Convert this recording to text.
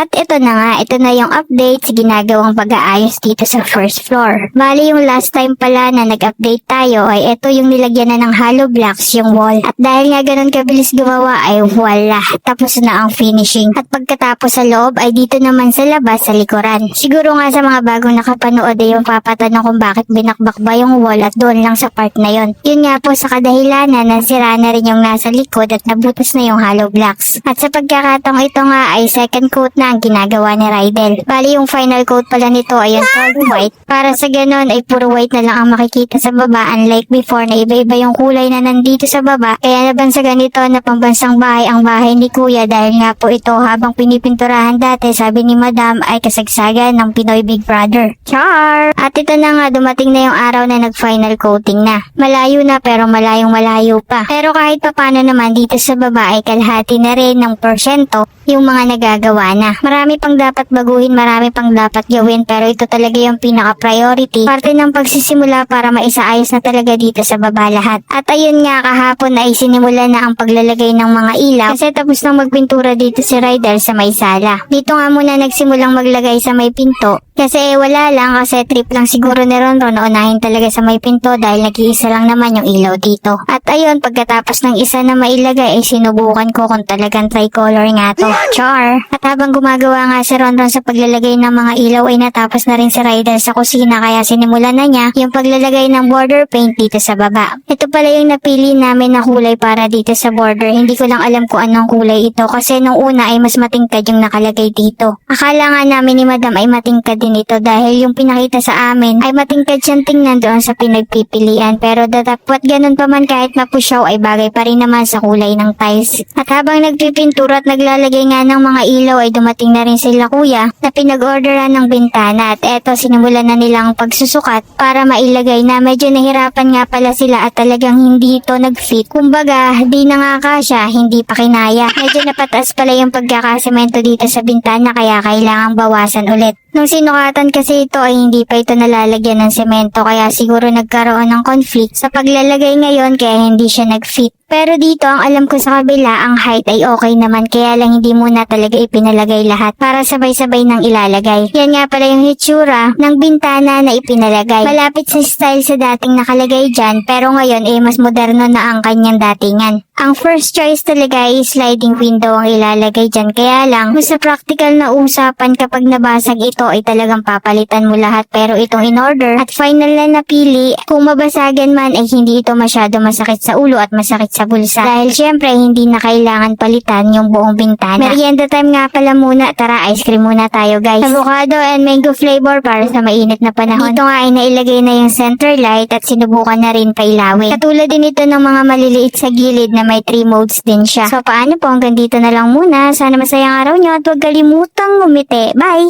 At ito na nga, ito na yung update sa ginagawang pag-aayos dito sa first floor. Bali yung last time pala na nag-update tayo ay ito yung nilagyan na ng hollow blocks yung wall. At dahil nga ganun kabilis gumawa ay wala, tapos na ang finishing. At pagkatapos sa loob ay dito naman sa labas sa likuran. Siguro nga sa mga bagong nakapanood ay yung papatanong kung bakit binakbak ba yung wall at doon lang sa part na yon. Yun nga po sa kadahilanan na sira na rin yung nasa likod at nabutas na yung hollow blocks. At sa pagkakataong ito nga ay second coat na ang ginagawa ni Rydell. Bali yung final coat pala nito ay yung solid white. Para sa ganun ay puro white na lang ang makikita sa baba, unlike before na iba-iba yung kulay na nandito sa baba. Kaya nabansagan nito na pambansang bahay ang bahay ni Kuya dahil nga po ito habang pinipinturahan dati sabi ni Madam ay kasagsagan ng Pinoy Big Brother. Char! At ito na nga dumating na yung araw na nag-final coating na. Malayo na pero malayong malayo pa. Pero kahit papano naman dito sa baba ay kalahati na rin ng porsyento yung mga nagagawa na. Marami pang dapat baguhin, marami pang dapat gawin pero ito talaga yung pinaka-priority. Parte ng pagsisimula para maisaayos na talaga dito sa baba lahat. At ayun nga kahapon ay sinimula na ang paglalagay ng mga ilaw kasi tapos nang magpintura dito si Rydell sa may sala. Dito nga muna nagsimulang maglagay sa may pinto kasi wala lang kasi trip lang siguro ni Ronron na unahin talaga sa may pinto dahil nag-iisa lang naman yung ilaw dito. At ayun pagkatapos ng isa na mailagay ay sinubukan ko kung talagang tricolor nga to. Char! At habang gumagawa nga si Ronron sa paglalagay ng mga ilaw ay natapos na rin si Rydell sa kusina kaya sinimulan na niya yung paglalagay ng border paint dito sa baba. Ito pala yung napili namin na kulay para dito sa border. Hindi ko lang alam kung anong kulay ito kasi nung una ay mas matingkad yung nakalagay dito. Akala nga namin ni Madam ay matingkad din ito dahil yung pinakita sa amin ay matingkad siyang tingnan doon sa pinagpipilian pero datapwat ganun pa man kahit mapusyaw ay bagay pa rin naman sa kulay ng tiles. At habang nagpipintura at naglalagay nga ng mga ilaw ay dumating na rin sila Kuya na pinag-orderan ng bintana at eto sinimulan na nilang pagsusukat para mailagay na medyo nahirapan nga pala sila at talagang hindi ito nag-fit. Kumbaga, di na nga kasya, hindi pa kinaya. Medyo napataas pala yung pagkakasemento dito sa bintana kaya kailangang bawasan ulit. Nung sinukatan kasi ito ay hindi pa ito nalalagyan ng semento kaya siguro nagkaroon ng conflict sa paglalagay ngayon kaya hindi siya nag-fit. Pero dito ang alam ko sa kabila ang height ay okay naman kaya lang hindi muna talaga ipinalagay lahat para sabay-sabay nang ilalagay. Yan nga pala yung hitsura ng bintana na ipinalagay. Malapit sa style sa dating nakalagay dyan pero ngayon ay mas moderno na ang kanyang datingan. Ang first choice talaga ay sliding window ang ilalagay dyan kaya lang kung sa practical na usapan kapag nabasag ito ay talagang papalitan mo lahat pero itong in-order at final na napili kung mabasagan man ay hindi ito masyado masakit sa ulo at masakit sa bulsa dahil syempre hindi na kailangan palitan yung buong bintana. Merienda time nga pala muna, tara ice cream muna tayo guys. Avocado and mango flavor para sa mainit na panahon. Dito nga ay nailagay na yung center light at sinubukan na rin pailawin. Katulad din ito ng mga maliliit sa gilid na may 3 modes din siya. So paano po hanggang dito na lang muna. Sana masayang araw nyo at huwag kalimutang ngumiti. Bye!